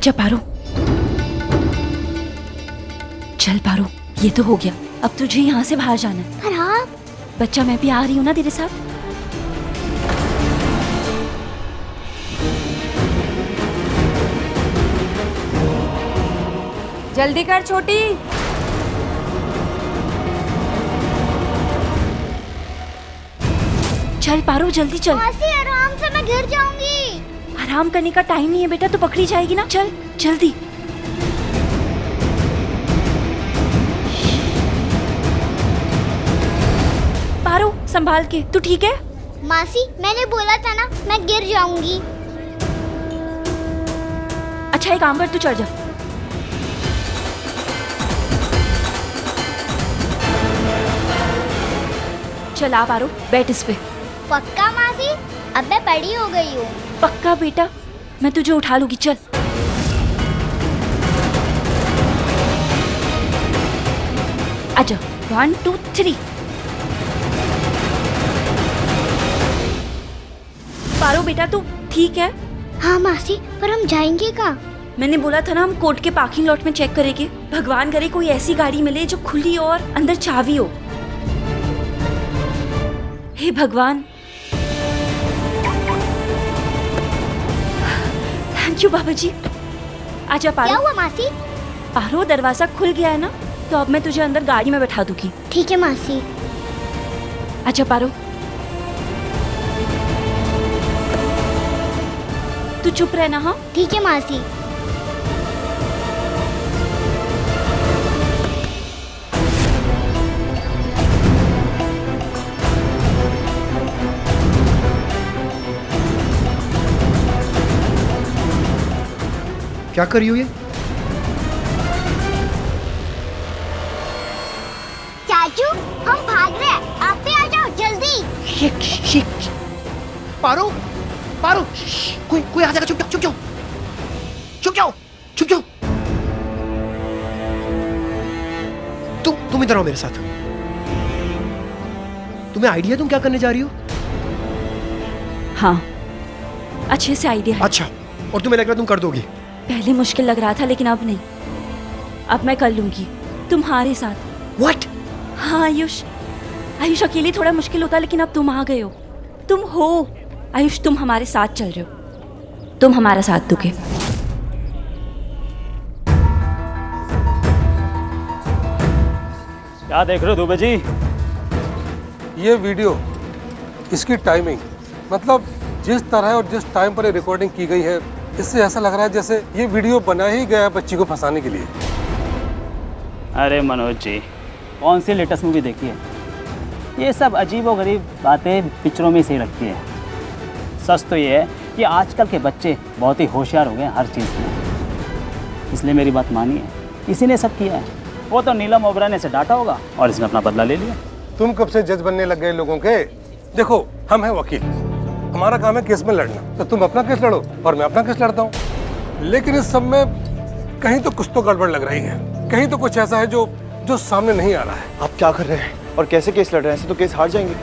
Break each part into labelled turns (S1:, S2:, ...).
S1: आजा पारो, चल पारो, ये तो हो गया। अब तुझे यहाँ से बाहर जाना है।
S2: पर आप?
S1: बच्चा मैं भी आ रही हूँ ना तेरे साथ।
S3: जल्दी कर छोटी।
S1: चल पारो जल्दी चल।
S2: मासी आराम से, मैं गिर जाऊंगी।
S1: आराम करने का टाइम नहीं है बेटा, तो पकड़ी जाएगी ना। चल जल्दी। पारो संभाल के, तू ठीक है?
S2: मासी मैंने बोला था ना मैं गिर जाऊंगी।
S1: अच्छा एक काम कर, तू चढ़ जा। चल आ पारो, बैठ इस पे।
S2: पक्का मासी? अब मैं बड़ी हो गई हूँ।
S1: पक्का बेटा, मैं तुझे उठा लूंगी। चल आजा। 1 2 3। पारो बेटा तू ठीक है?
S2: हाँ मासी, पर हम जाएंगे कहाँ?
S1: मैंने बोला था ना हम कोर्ट के पार्किंग लॉट में चेक करेंगे। भगवान करे कोई ऐसी गाड़ी मिले जो खुली और अंदर चाबी हो। हे भगवान, थैंक यू बाबा जी। आजा पारो।
S2: क्या हुआ मासी?
S1: पारो दरवाजा खुल गया है ना, तो अब मैं तुझे अंदर गाड़ी में बैठा दूंगी।
S2: ठीक है मासी।
S1: आजा पारो, तू चुप रहना। हाँ
S2: ठीक है मासी।
S4: क्या कर रही हो ये?
S2: चाचू हम भाग रहे हैं, आप भी आ जाओ जल्दी।
S4: पारो, पारो, कोई आ जाएगा। चुप जाओ, चुप जाओ, चुप जाओ, चुप जाओ। तुम इधर आओ मेरे साथ। तुम्हें आइडिया तुम क्या करने जा रही हो?
S1: हाँ अच्छे से आइडिया है।
S4: अच्छा, और तुम्हें लग रहा है तुम कर दोगी?
S1: पहले मुश्किल लग रहा था लेकिन अब नहीं, अब मैं कर लूंगी तुम्हारे साथ।
S4: What?
S1: हाँ आयुष, आयुष अकेले थोड़ा मुश्किल होता लेकिन अब तुम आ गए हो। तुम हो आयुष, तुम हमारे साथ चल रहे हो, तुम हमारा साथ दोगे।
S5: क्या देख रहे हो दुबे जी?
S6: ये वीडियो, इसकी टाइमिंग, मतलब जिस तरह और जिस टाइम पर ये रिकॉर्डिंग की गई है, इससे ऐसा लग रहा है जैसे ये वीडियो बना ही गया है बच्ची को फंसाने के लिए।
S5: अरे मनोज जी, कौन सी लेटेस्ट मूवी देखी है? ये सब अजीब और गरीब बातें पिक्चरों में सही लगती है। सच तो ये है कि आजकल के बच्चे बहुत ही होशियार हो गए हैं हर चीज़ में, इसलिए मेरी बात मानिए, इसी ने सब किया है। वो तो नीलम ओबराय ने इसे डांटा होगा और इसने अपना बदला ले लिया।
S6: तुम कब से जज बनने लग गए लोगों के? देखो हम हैं वकील, हमारा काम है केस में लड़ना, तो तुम अपना केस लड़ो और मैं अपना केस लड़ता हूँ। लेकिन इस सब में कहीं तो कुछ तो गड़बड़ लग रही है, कहीं तो कुछ ऐसा है जो सामने नहीं आ रहा है।
S7: आप क्या कर रहे हैं और कैसे केस लड़ रहे हैं? ऐसे तो केस हार जाएंगे।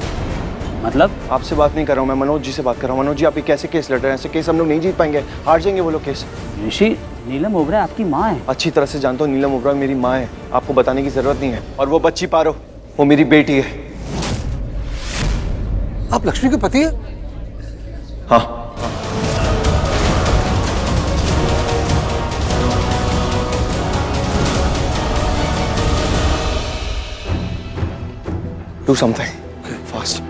S5: मतलब?
S7: आपसे बात नहीं कर रहा हूँ मैं, मनोज जी से बात कर रहा हूँ। मनोज जी, आप ये कैसे केस लड़ रहे हैं? ऐसे केस हम लोग नहीं जीत पाएंगे, हार जाएंगे वो लोग केस।
S5: ऋषि, नीलम ओबराय आपकी माँ है?
S7: अच्छी तरह से जानता हूँ, नीलम ओबराय मेरी माँ है, आपको बताने की जरूरत नहीं है। और वो बच्ची पारो, वो मेरी बेटी है।
S6: आप लक्ष्मी के पति है?
S7: हाँ। Do something fast.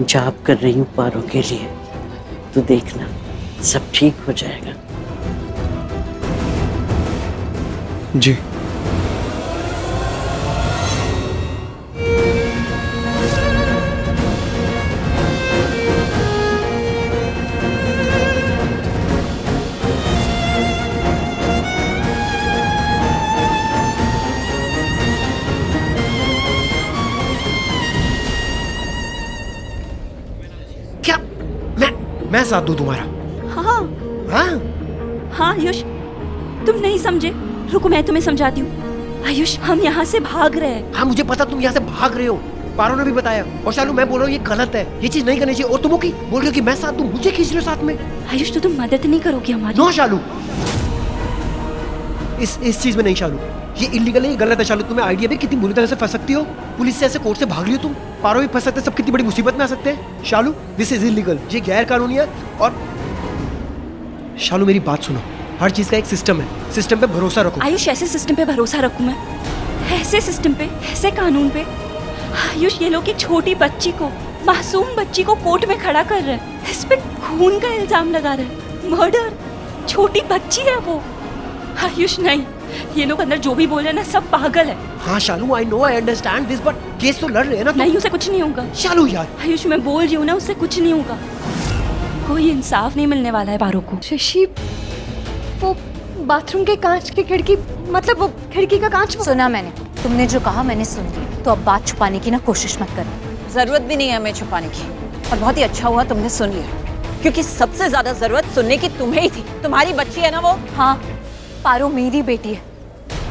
S8: जॉब कर रही हूँ पारो के लिए, तू देखना सब ठीक हो जाएगा।
S7: जी।
S4: क्या मैं साथ दूं तुम्हारा?
S1: हाँ
S4: हाँ?
S1: हाँ आयुष, तुम नहीं समझे, रुको मैं तुम्हें समझाती हूँ। आयुष हम यहाँ से भाग रहे हैं।
S4: हाँ मुझे पता तुम यहाँ से भाग रहे हो, पारो ने भी बताया। और शालू मैं बोल रहा हूँ ये गलत है, ये चीज नहीं करनी चाहिए। और तुम की बोल रहे हो कि मैं साथ, तुम मुझे खींच रहे हो साथ में।
S1: आयुष तो तुम मदद नहीं करोगी हमारी?
S4: नो शालू, इस चीज में नहीं शालू, ये इलीगल है, ये गलत है शालू। तुम्हें आइडिया भी कितनी बुरी तरह से फंस सकती हो, पुलिस से ऐसे कोर्ट से भाग रही हो तुम, पारो भी फंस सकते हैं, सब कितनी बड़ी मुसीबत में आ सकते हैं। शालू दिस इज इलीगल, ये गैर कानूनी है। और शालू मेरी बात सुनो, हर चीज का एक सिस्टम है, सिस्टम पे भरोसा रखो।
S1: आयुष ऐसे सिस्टम पे भरोसा रखूं मैं? ऐसे सिस्टम पे, ऐसे कानून पे? आयुष ये लोग एक छोटी बच्ची को, मासूम बच्ची को कोर्ट में खड़ा कर रहे हैं, इस पे खून का इल्जाम लगा रहे हैं, मर्डर। छोटी बच्ची है वो। आयुष नहीं, ये लोग अंदर जो भी बोल रहे हैं ना सब पागल है।
S4: हाँ Shalu I know I understand this, but case तो लड़ रहे हैं ना।
S1: नहीं उसे कुछ नहीं होगा
S4: शालू यार।
S1: आयुष मैं बोल रही हूँ ना, उससे कुछ नहीं होगा। कोई इंसाफ नहीं मिलने वाला है पारो को।
S3: शशि, वो बाथरूम के कांच की खिड़की, मतलब वो खिड़की का कांच।
S9: सुना मैंने, तुमने जो कहा मैंने सुन लिया, तो अब बात छुपाने की ना कोशिश मत करना। जरूरत भी नहीं है हमें छुपाने की, और बहुत ही अच्छा हुआ तुमने सुन लिया, क्योंकि सबसे ज्यादा जरूरत सुनने की तुम्हें ही थी। तुम्हारी बच्ची है ना वो? हाँ, पारो मेरी बेटी है,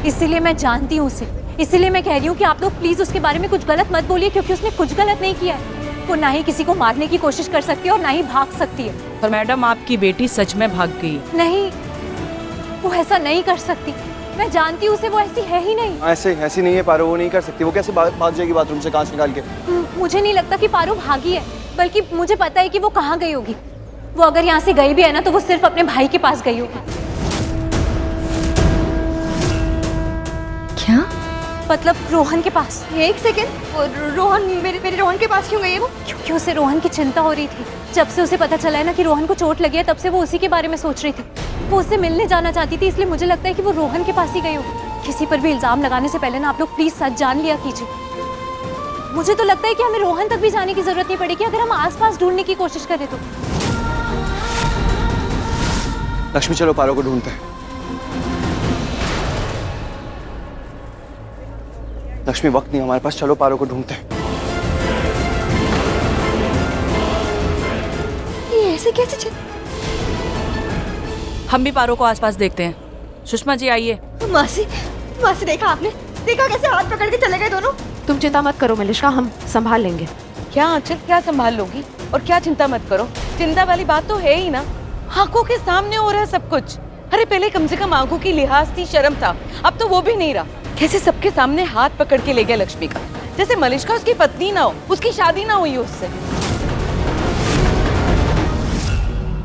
S9: इसीलिए मैं जानती हूँ उसे। इसीलिए मैं कह रही हूँ कि आप लोग प्लीज उसके बारे में कुछ गलत मत बोलिए, क्योंकि उसने कुछ गलत नहीं किया है। वो ना ही किसी को मारने की कोशिश कर सकती है और ना ही भाग सकती है।
S10: पर मैडम आपकी बेटी सच में भाग गई?
S9: नहीं, वो ऐसा नहीं कर सकती, मैं जानती हूँ उसे, वो ऐसी है ही नहीं।
S7: ऐसी नहीं है पारो, वो नहीं कर सकती। वो कैसे भाग जाएगी बाथरूम से कांच निकाल के?
S9: मुझे नहीं लगता कि पारो भागी है, बल्कि मुझे पता है कि वो कहाँ गई होगी। वो अगर यहाँ से गई भी है ना, तो वो सिर्फ अपने भाई के पास गई होगी।
S3: क्या
S9: मतलब रोहन के पास।
S3: एक सेकेंड, रोहन मेरे रोहन के पास क्यों गई है वो?
S9: क्योंकि उसे रोहन की चिंता हो रही थी। जब से उसे पता चला है ना कि रोहन को चोट लगी है, तब से वो उसी के बारे में सोच रही थी। वो उससे मिलने जाना चाहती थी, इसलिए मुझे लगता है कि वो रोहन के पास ही गई होगी। किसी पर भी इल्जाम लगाने से पहले ना आप लोग प्लीज सच जान लिया कीजिए। मुझे तो लगता है कि हमें रोहन तक भी जाने की जरूरत नहीं पड़ेगी अगर हम आसपास ढूंढने की कोशिश करें तो।
S7: लक्ष्मी चलो पारो को ढूंढते हैं। लक्ष्मी वक्त नहीं हमारे पास, चलो पारो को ढूंढते हैं।
S3: ये ऐसे कैसे चल?
S10: हम भी पारो को आसपास देखते हैं। सुषमा जी आइए।
S3: मासी, मासी देखा आपने? देखा कैसे हाथ पकड़ के चले गए दोनों?
S11: तुम चिंता मत करो मलिश्का, हम संभाल लेंगे।
S10: क्या आंचल, क्या संभाल लोगी? और क्या चिंता मत करो? चिंता वाली बात तो है ही ना, आंखों के सामने हो रहा है सब कुछ। अरे पहले कम से कम आंखों की लिहाज थी, शर्म था, अब तो वो भी नहीं रहा। कैसे सबके सामने हाथ पकड़ के ले गया लक्ष्मी का, जैसे मलिश्का उसकी पत्नी ना हो, उसकी शादी ना हुई हो उससे।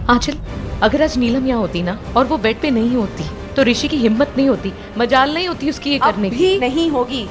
S11: आंचल, अगर आज नीलम यहाँ होती ना और वो बेड पे नहीं होती, तो ऋषि की हिम्मत नहीं होती, मजाल नहीं होती उसकी ये करने की।
S10: नहीं होगी।